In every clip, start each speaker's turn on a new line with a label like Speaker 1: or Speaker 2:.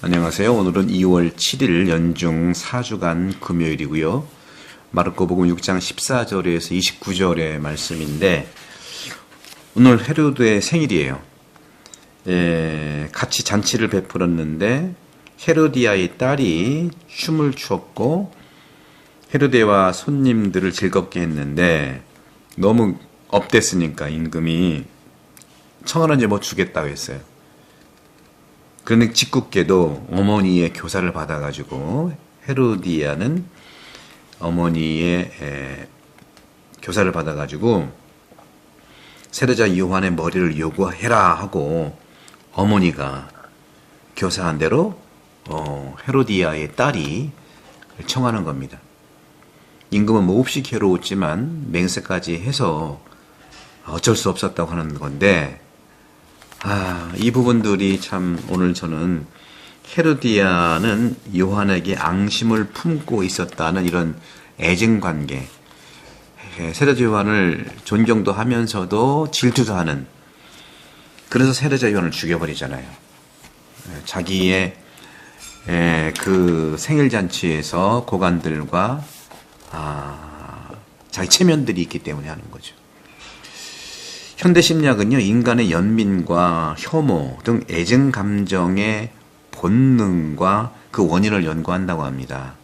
Speaker 1: 안녕하세요. 오늘은 2월 7일 연중 4주간 금요일이고요. 마르코복음 6장 14절에서 29절의 말씀인데 오늘 헤로드의 생일이에요. 같이 잔치를 베풀었는데 헤로디아의 딸이 춤을 추었고 헤로데와 손님들을 즐겁게 했는데 너무 업됐으니까 임금이 청하는 뭐 주겠다고 했어요. 그런데 짓궂게도 어머니의 교사를 받아가지고 헤로디아는 어머니의 교사를 받아가지고 세례자 요한의 머리를 요구해라 하고 어머니가 교사한 대로 헤로디아의 딸이 청하는 겁니다. 임금은 몹시 괴로웠지만 맹세까지 해서 어쩔 수 없었다고 하는 건데 이 부분들이 참 오늘 저는 헤로디아는 요한에게 앙심을 품고 있었다는 이런 애증관계, 세례자 요한을 존경도 하면서도 질투도 하는, 그래서 세례자 요한을 죽여버리잖아요. 자기의 그 생일잔치에서 고관들과 자기 체면들이 있기 때문에 하는 거죠. 현대 심리학은요, 인간의 연민과 혐오 등 애증 감정의 본능과 그 원인을 연구한다고 합니다.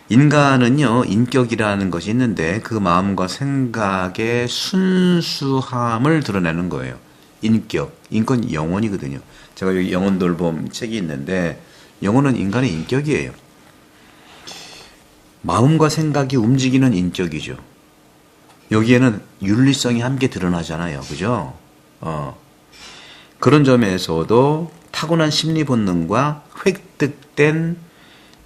Speaker 1: 인간은요, 인격이라는 것이 있는데 그 마음과 생각의 순수함을 드러내는 거예요. 인격은 영혼이거든요. 제가 여기 영혼 돌봄 책이 있는데 영혼은 인간의 인격이에요. 마음과 생각이 움직이는 인격이죠. 여기에는 윤리성이 함께 드러나잖아요. 그죠? 그런 점에서도 타고난 심리 본능과 획득된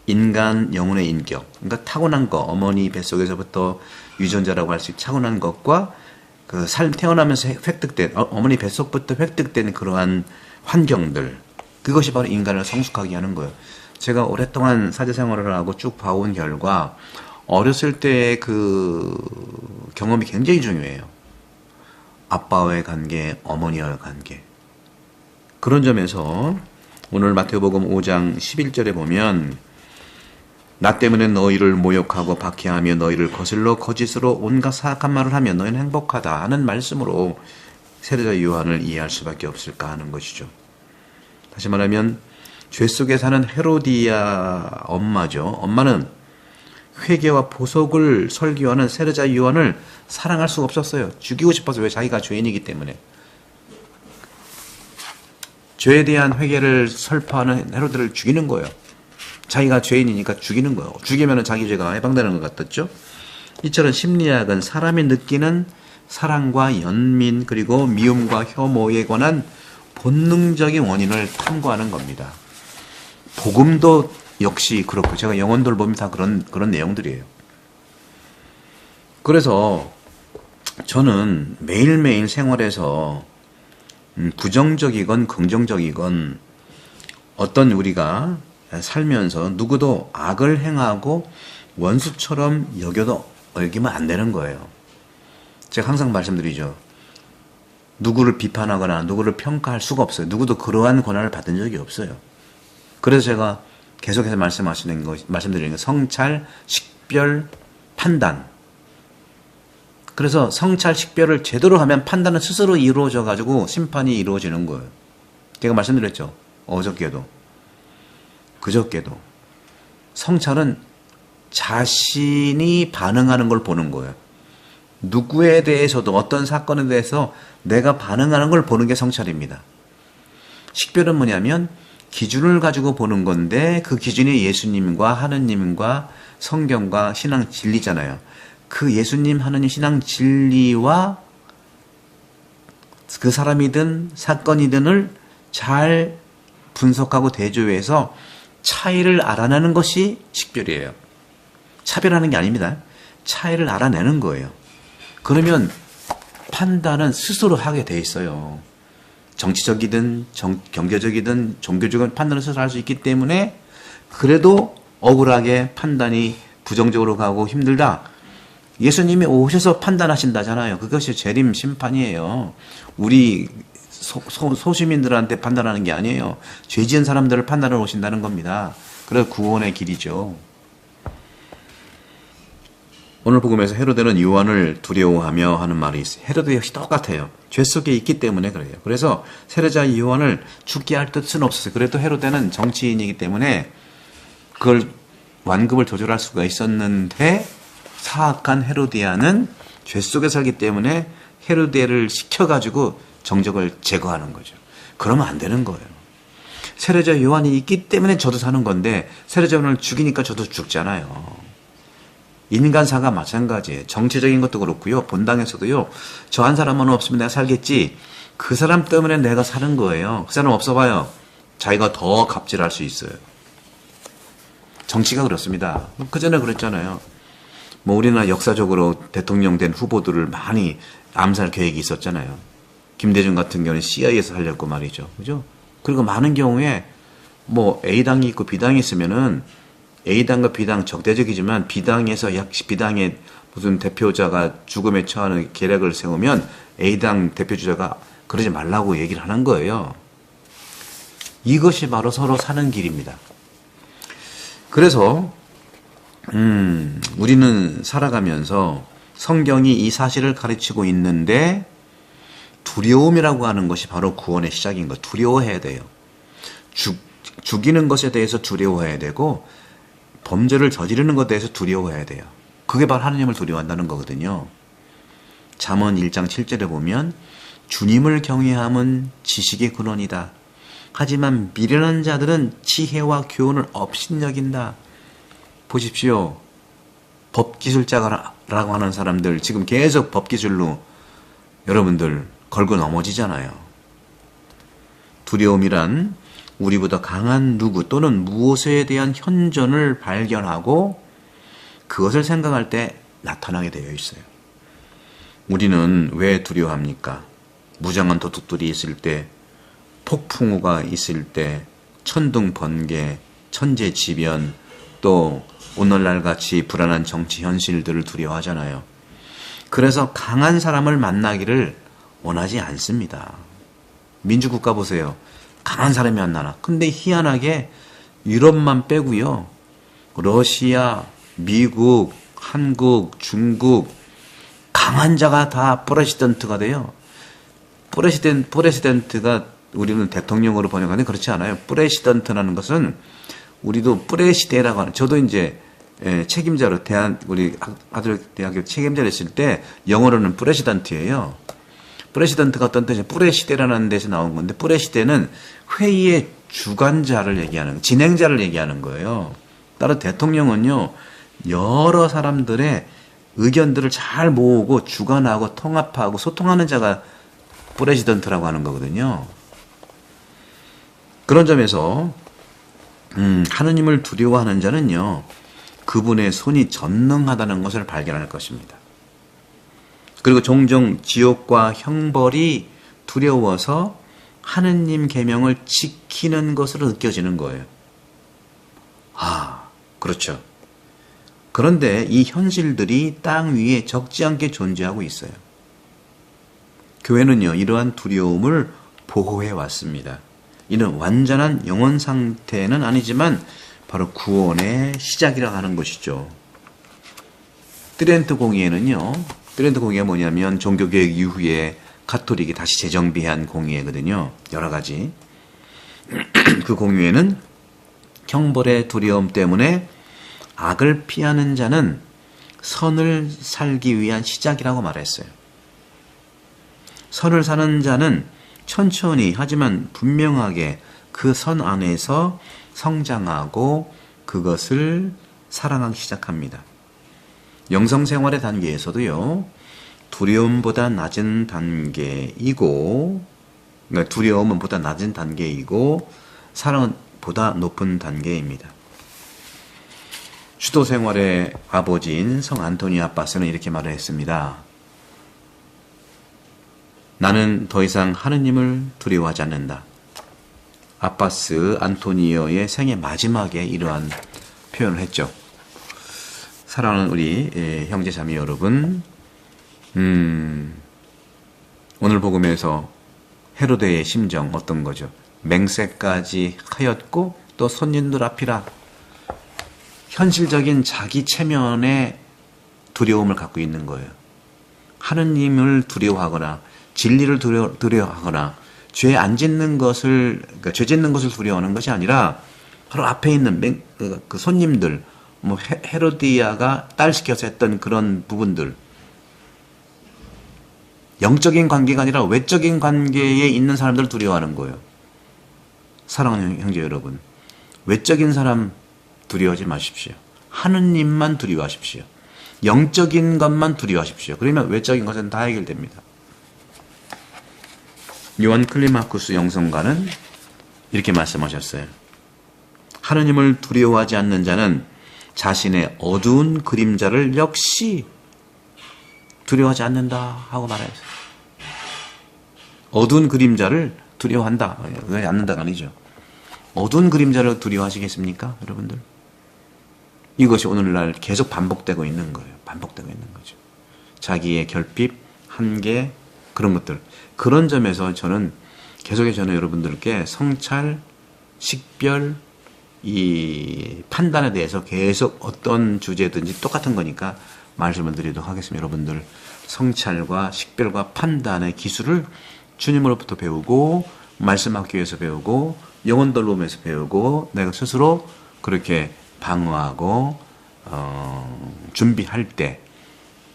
Speaker 1: 인간 영혼의 인격, 그러니까 타고난 것, 어머니 뱃속에서부터 유전자라고 할 수 있는 타고난 것과 그 태어나면서 획득된, 어머니 뱃속부터 획득된 그러한 환경들, 그것이 바로 인간을 성숙하게 하는 거예요. 제가 오랫동안 사제생활을 하고 쭉 봐온 결과 어렸을 때의 그 경험이 굉장히 중요해요. 아빠와의 관계, 어머니와의 관계. 그런 점에서 오늘 마태복음 5장 11절에 보면 나 때문에 너희를 모욕하고 박해하며 너희를 거슬러 거짓으로 온갖 사악한 말을 하며 너희는 행복하다 하는 말씀으로 세례자 요한을 이해할 수밖에 없을까 하는 것이죠. 다시 말하면 죄 속에 사는 헤로디아 엄마죠. 엄마는 회개와 보속을 설교하는 세례자 요한을 사랑할 수가 없었어요. 죽이고 싶어서. 왜? 자기가 죄인이기 때문에. 죄에 대한 회개를 설파하는 헤로드를 죽이는 거예요. 자기가 죄인이니까 죽이는 거예요. 죽이면 자기 죄가 해방되는 것 같았죠. 이처럼 심리학은 사람이 느끼는 사랑과 연민 그리고 미움과 혐오에 관한 본능적인 원인을 탐구하는 겁니다. 복음도 역시 그렇고, 제가 영혼들 보면 다 그런 내용들이에요. 그래서 저는 매일매일 생활에서 부정적이건 긍정적이건 어떤 우리가 살면서 누구도 악을 행하고 원수처럼 여기면 안 되는 거예요. 제가 항상 말씀드리죠. 누구를 비판하거나 누구를 평가할 수가 없어요. 누구도 그러한 권한을 받은 적이 없어요. 그래서 제가 계속해서 말씀드리는 거, 성찰, 식별, 판단. 그래서 성찰, 식별을 제대로 하면 판단은 스스로 이루어져 가지고 심판이 이루어지는 거예요. 제가 말씀드렸죠. 그저께도. 성찰은 자신이 반응하는 걸 보는 거예요. 누구에 대해서도 어떤 사건에 대해서 내가 반응하는 걸 보는 게 성찰입니다. 식별은 뭐냐면 기준을 가지고 보는 건데 그 기준이 예수님과 하느님과 성경과 신앙 진리잖아요. 그 예수님, 하느님, 신앙 진리와 그 사람이든 사건이든을 잘 분석하고 대조해서 차이를 알아내는 것이 식별이에요. 차별하는 게 아닙니다. 차이를 알아내는 거예요. 그러면 판단은 스스로 하게 돼 있어요. 정치적이든 경제적이든 종교적인 판단을 스스로 할 수 있기 때문에 그래도 억울하게 판단이 부정적으로 가고 힘들다. 예수님이 오셔서 판단하신다잖아요. 그것이 재림 심판이에요. 우리 소시민들한테 판단하는 게 아니에요. 죄 지은 사람들을 판단하러 오신다는 겁니다. 그래서 구원의 길이죠. 오늘 복음에서 헤로데는 요한을 두려워하며 하는 말이 있어요. 헤로데 역시 똑같아요. 죄 속에 있기 때문에 그래요. 그래서 세례자 요한을 죽게 할 뜻은 없었어요. 그래도 헤로데는 정치인이기 때문에 그걸 완급을 조절할 수가 있었는데 사악한 헤로디아는 죄 속에 살기 때문에 헤로데를 시켜가지고 정적을 제거하는 거죠. 그러면 안 되는 거예요. 세례자 요한이 있기 때문에 저도 사는 건데 세례자 요한을 죽이니까 저도 죽잖아요. 인간사가 마찬가지예요. 정치적인 것도 그렇고요. 본당에서도요. 저 한 사람만 없으면 내가 살겠지. 그 사람 때문에 내가 사는 거예요. 그 사람 없어봐요. 자기가 더 갑질할 수 있어요. 정치가 그렇습니다. 그전에 그랬잖아요. 뭐 우리나라 역사적으로 대통령 된 후보들을 많이 암살 계획이 있었잖아요. 김대중 같은 경우는 CIA에서 살렸고 말이죠. 그죠? 그리고 많은 경우에 뭐 A당이 있고 B당이 있으면은 A당과 B당 적대적이지만 B당에서 B당의 무슨 대표자가 죽음에 처하는 계략을 세우면 A당 대표주자가 그러지 말라고 얘기를 하는 거예요. 이것이 바로 서로 사는 길입니다. 그래서 우리는 살아가면서 성경이 이 사실을 가르치고 있는데 두려움이라고 하는 것이 바로 구원의 시작인 것. 두려워해야 돼요. 죽이는 것에 대해서 두려워해야 되고 범죄를 저지르는 것에 대해서 두려워해야 돼요. 그게 바로 하나님을 두려워한다는 거거든요. 잠언 1장 7절에 보면 주님을 경외함은 지식의 근원이다. 하지만 미련한 자들은 지혜와 교훈을 업신여긴다. 보십시오. 법기술자라고 하는 사람들 지금 계속 법기술로 여러분들 걸고 넘어지잖아요. 두려움이란 우리보다 강한 누구 또는 무엇에 대한 현존을 발견하고 그것을 생각할 때 나타나게 되어 있어요. 우리는 왜 두려워합니까? 무장한 도둑들이 있을 때, 폭풍우가 있을 때, 천둥 번개, 천재지변, 또 오늘날 같이 불안한 정치 현실들을 두려워하잖아요. 그래서 강한 사람을 만나기를 원하지 않습니다. 민주국가 보세요. 강한 사람이 안 나나. 근데 희한하게 유럽만 빼고요. 러시아, 미국, 한국, 중국 강한 자가 다 프레시던트가 돼요. 프레시던트가 우리는 대통령으로 번역하는데 그렇지 않아요. 프레시던트라는 것은 우리도 프레시대라고 하는. 저도 이제 책임자로 우리 아들 대학교 책임자를 했을 때 영어로는 프레시던트예요. 프레시던트가 어떤 뜻이냐? 프레시대라는 데서 나온 건데 프레시대는 회의의 주관자를 얘기하는, 진행자를 얘기하는 거예요. 따라 대통령은요, 여러 사람들의 의견들을 잘 모으고 주관하고 통합하고 소통하는 자가 프레시던트라고 하는 거거든요. 그런 점에서 하느님을 두려워하는 자는요, 그분의 손이 전능하다는 것을 발견할 것입니다. 그리고 종종 지옥과 형벌이 두려워서 하느님 계명을 지키는 것으로 느껴지는 거예요. 그렇죠. 그런데 이 현실들이 땅 위에 적지 않게 존재하고 있어요. 교회는요, 이러한 두려움을 보호해 왔습니다. 이는 완전한 영원 상태는 아니지만 바로 구원의 시작이라고 하는 것이죠. 트렌트 공의회는요, 트렌트 공의회가 뭐냐면 종교개혁 이후에 가톨릭이 다시 재정비한 공의회거든요. 여러 가지. 그 공의회는 형벌의 두려움 때문에 악을 피하는 자는 선을 살기 위한 시작이라고 말했어요. 선을 사는 자는 천천히 하지만 분명하게 그 선 안에서 성장하고 그것을 사랑하기 시작합니다. 영성생활의 단계에서도요, 두려움보다 낮은 단계이고, 그러니까 두려움은 보다 낮은 단계이고 사랑은 보다 높은 단계입니다. 수도생활의 아버지인 성 안토니오 아빠스는 이렇게 말을 했습니다. 나는 더 이상 하느님을 두려워하지 않는다. 아빠스 안토니오의 생애 마지막에 이러한 표현을 했죠. 사랑하는 우리 형제 자매 여러분, 오늘 복음에서 헤로데의 심정 어떤 거죠? 맹세까지 하였고 또 손님들 앞이라 현실적인 자기 체면에 두려움을 갖고 있는 거예요. 하느님을 두려워하거나 진리를 두려워하거나 죄 안 짓는 것을 그러니까 죄 짓는 것을 두려워하는 것이 아니라 바로 앞에 있는 그 손님들 뭐 헤로디아가 딸 시켜서 했던 그런 부분들 영적인 관계가 아니라 외적인 관계에 있는 사람들을 두려워하는 거예요. 사랑하는 형제 여러분, 외적인 사람 두려워하지 마십시오. 하느님만 두려워하십시오. 영적인 것만 두려워하십시오. 그러면 외적인 것은 다 해결됩니다. 요한 클리마쿠스 영성가는 이렇게 말씀하셨어요. 하느님을 두려워하지 않는 자는 자신의 어두운 그림자를 역시 두려워하지 않는다 하고 말했어요. 어두운 그림자를 두려워한다. 왜 않는다가 아니죠. 어두운 그림자를 두려워하시겠습니까? 여러분들? 이것이 오늘날 계속 반복되고 있는 거예요. 반복되고 있는 거죠. 자기의 결핍, 한계, 그런 것들. 그런 점에서 저는 계속해서 여러분들께 성찰, 식별, 이 판단에 대해서 계속 어떤 주제든지 똑같은 거니까 말씀을 드리도록 하겠습니다. 여러분들 성찰과 식별과 판단의 기술을 주님으로부터 배우고 말씀학교에서 배우고 영혼돌봄에서 배우고 내가 스스로 그렇게 방어하고 준비할 때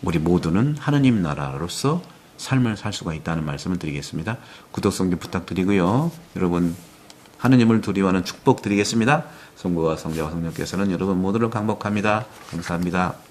Speaker 1: 우리 모두는 하느님 나라로서 삶을 살 수가 있다는 말씀을 드리겠습니다. 구독 성경 부탁드리고요. 여러분 하느님을 두려워하는 축복 드리겠습니다. 성부와 성자와 성령께서는 여러분 모두를 강복합니다. 감사합니다.